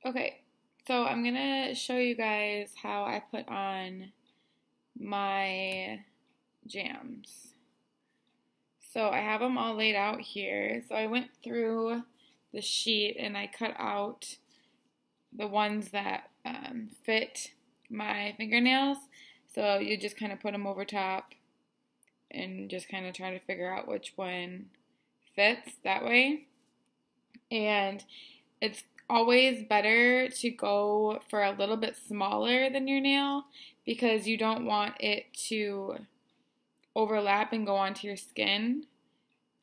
Okay, so I'm gonna show you guys how I put on my jams. So I have them all laid out here. So I went through the sheet and I cut out the ones that fit my fingernails. So you just kind of put them over top and just kind of try to figure out which one fits that way. And it's always better to go for a little bit smaller than your nail because you don't want it to overlap and go onto your skin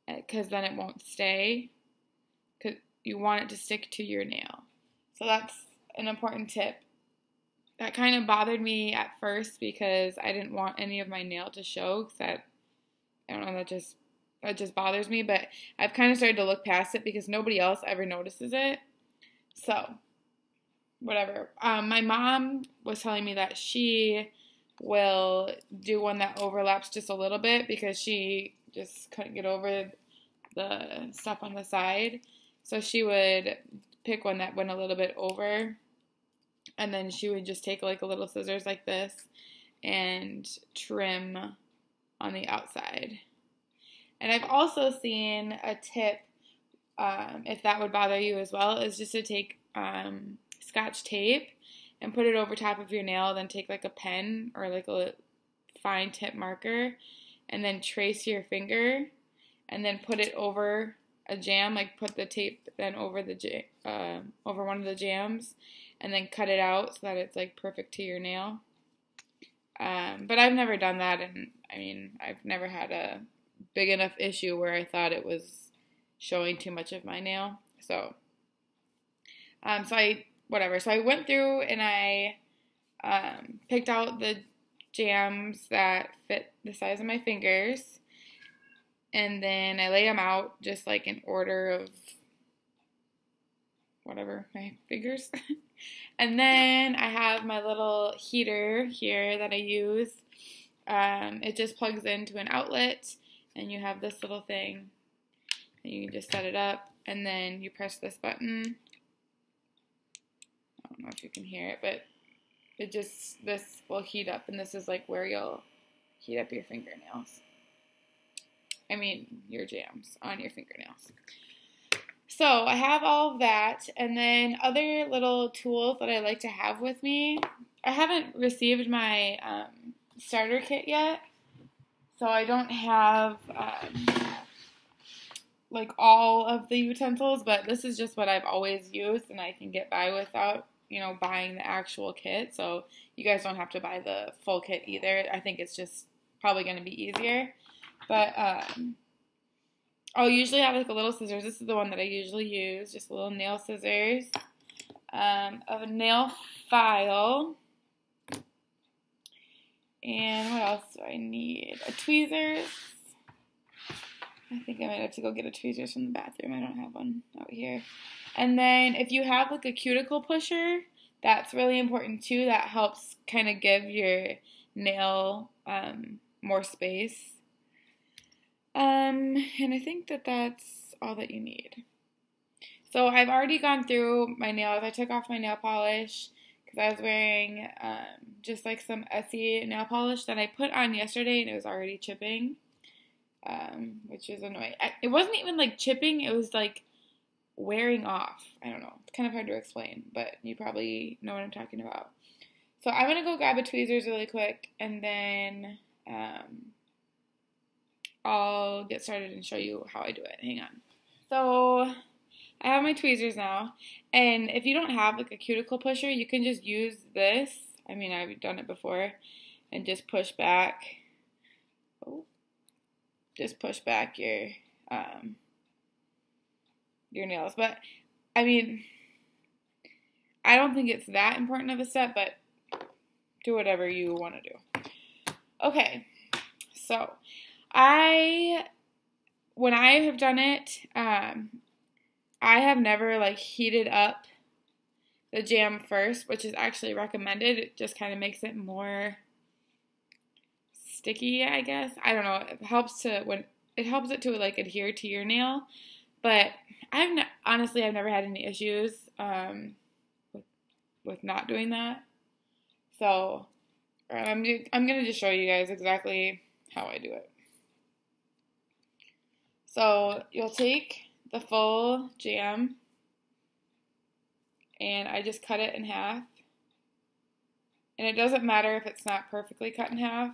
because then it won't stay. Because you want it to stick to your nail. So that's an important tip. That kind of bothered me at first because I didn't want any of my nail to show because I don't know, that just bothers me, but I've kind of started to look past it because nobody else ever notices it. So, whatever. My mom was telling me that she will do one that overlaps just a little bit because she just couldn't get over the stuff on the side. So she would pick one that went a little bit over, and then she would just take like a little scissors like this and trim on the outside. And I've also seen a tip, if that would bother you as well, is just to take Scotch tape and put it over top of your nail, then take like a pen or like a fine tip marker and then trace your finger and then put it over a jam, like put the tape then over over one of the jams and then cut it out so that it's like perfect to your nail. But I've never done that, and I mean, I've never had a big enough issue where I thought it was showing too much of my nail. So I went through and I picked out the jams that fit the size of my fingers, and then I laid them out just like in order of whatever my fingers. And then I have my little heater here that I use. It just plugs into an outlet, and you have this little thing, and you can just set it up, and then you press this button. I don't know if you can hear it, but this will heat up, and this is like where you'll heat up your fingernails. I mean, your jams on your fingernails. So I have all of that, and then other little tools that I like to have with me. I haven't received my starter kit yet, so I don't have like all of the utensils, but this is just what I've always used, and I can get by without, buying the actual kit. So you guys don't have to buy the full kit either. I think it's just probably going to be easier. But I'll usually have like a little scissors. This is the one that I usually use, just a little nail scissors, a nail file, and what else do I need? A tweezers. I think I might have to go get a tweezers from the bathroom. I don't have one out here. And then if you have like a cuticle pusher, that's really important too. That helps kind of give your nail more space. And I think that that's all that you need. So I've already gone through my nails. I took off my nail polish because I was wearing just like some Essie nail polish that I put on yesterday, and it was already chipping, which is annoying. It wasn't even like chipping. It was like wearing off. I don't know. It's kind of hard to explain, but you probably know what I'm talking about. So I'm going to go grab a tweezers really quick, and then I'll get started and show you how I do it. Hang on. So I have my tweezers now, and if you don't have like a cuticle pusher, you can just use this. I mean, I've done it before, and just push back. Just push back your nails. But I mean, I don't think it's that important of a step, but do whatever you want to do. Okay, so when I have done it, I have never like heated up the jam first, which is actually recommended. It just kind of makes it more sticky, I guess. I don't know. It helps it to like adhere to your nail, but honestly, I've never had any issues with not doing that. So I'm going to just show you guys exactly how I do it. So you'll take the full jam and I just cut it in half. And it doesn't matter if it's not perfectly cut in half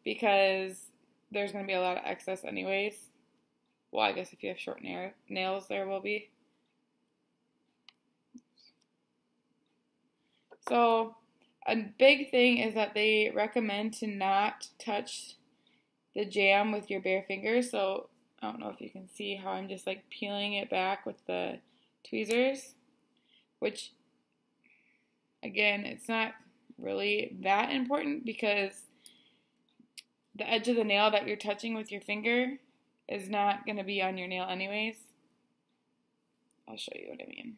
because there's going to be a lot of excess anyways. Well, I guess if you have short nails, there will be. So a big thing is that they recommend to not touch the jam with your bare fingers. So I don't know if you can see how I'm just like peeling it back with the tweezers, which again, it's not really that important because the edge of the nail that you're touching with your finger is not going to be on your nail anyways. I'll show you what I mean.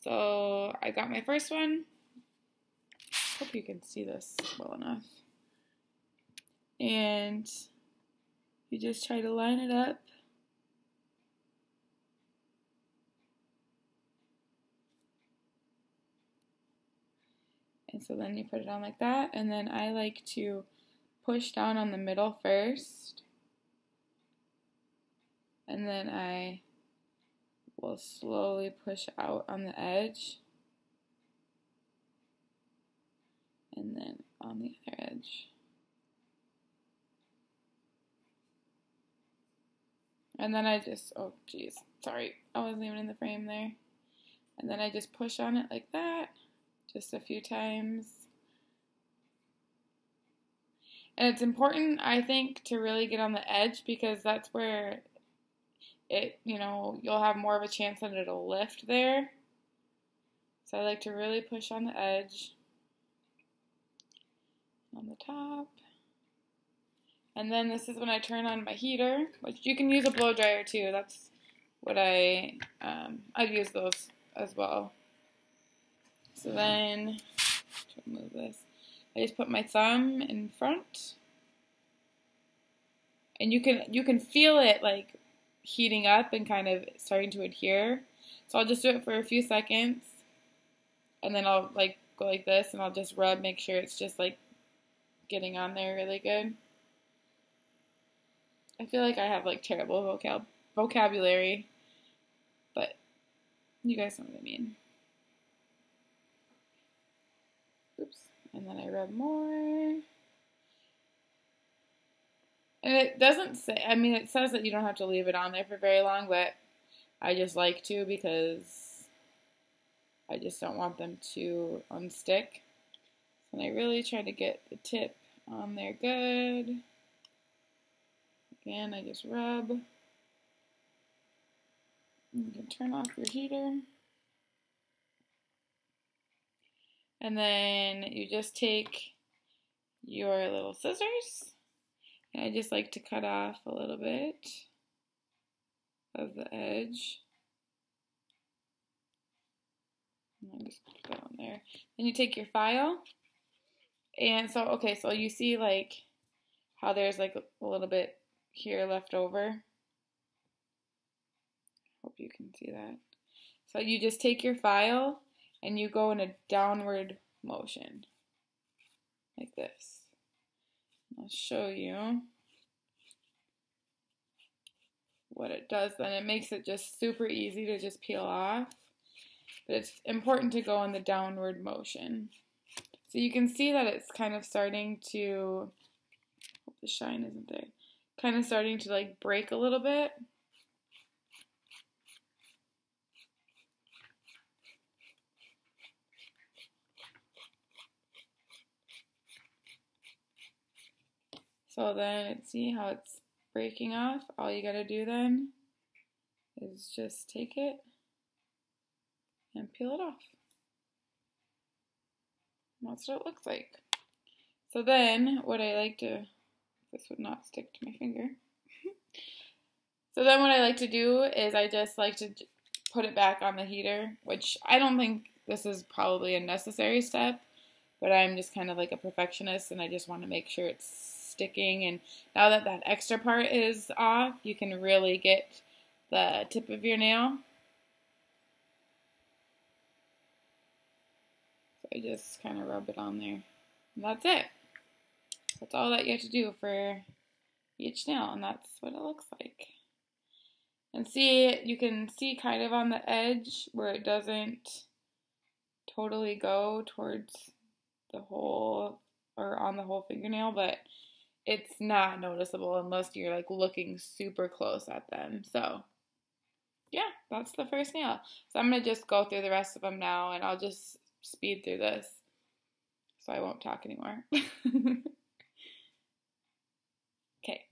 So I got my first one. Hope you can see this well enough. And you just try to line it up. And so then you put it on like that, and then I like to push down on the middle first, and then I will slowly push out on the edge, and then on the other edge. And then I just, oh geez, sorry, I wasn't even in the frame there. And then I just push on it like that, just a few times. And it's important, I think, to really get on the edge because that's where it, you'll have more of a chance that it'll lift there. So I like to really push on the edge, on the top. And then this is when I turn on my heater, which you can use a blow dryer too. That's what I'd use those as well. So then, to move this, I just put my thumb in front, and you can feel it like heating up and kind of starting to adhere. So I'll just do it for a few seconds, and then I'll like go like this, and I'll just rub, make sure it's just like getting on there really good. I feel like I have like terrible vocabulary, but you guys know what I mean. Oops. And then I rub more. And it doesn't say, I mean, it says that you don't have to leave it on there for very long, but I just like to because I just don't want them to unstick. And I really try to get the tip on there good. Again, I just rub. You can turn off your heater. And then you just take your little scissors. And I just like to cut off a little bit of the edge. And I just put that on there. Then you take your file. And so, okay, so you see like how there's like a little bit here left over. Hope you can see that. So you just take your file and you go in a downward motion like this. I'll show you what it does then. It makes it just super easy to just peel off, but it's important to go in the downward motion. So you can see that it's kind of starting to, hope the shine isn't there, kind of starting to like break a little bit. So then, see how it's breaking off? All you gotta do then is just take it and peel it off. And that's what it looks like. So then, what I like to, this would not stick to my finger. So then what I like to do is I just like to put it back on the heater, which I don't think this is probably a necessary step, but I'm just kind of like a perfectionist and I just want to make sure it's sticking. And now that that extra part is off, you can really get the tip of your nail. I just kind of rub it on there. And that's it. That's all that you have to do for each nail, and that's what it looks like. And see, you can see kind of on the edge where it doesn't totally go towards the whole, or on the whole fingernail, but it's not noticeable unless you're like looking super close at them. So yeah, that's the first nail. So I'm going to just go through the rest of them now, and I'll just speed through this so I won't talk anymore. Okay.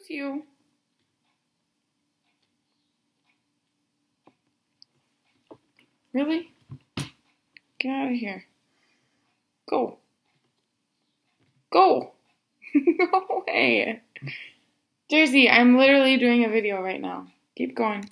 You. Really? Get out of here. Go. Go. No way. Jersey, I'm literally doing a video right now. Keep going.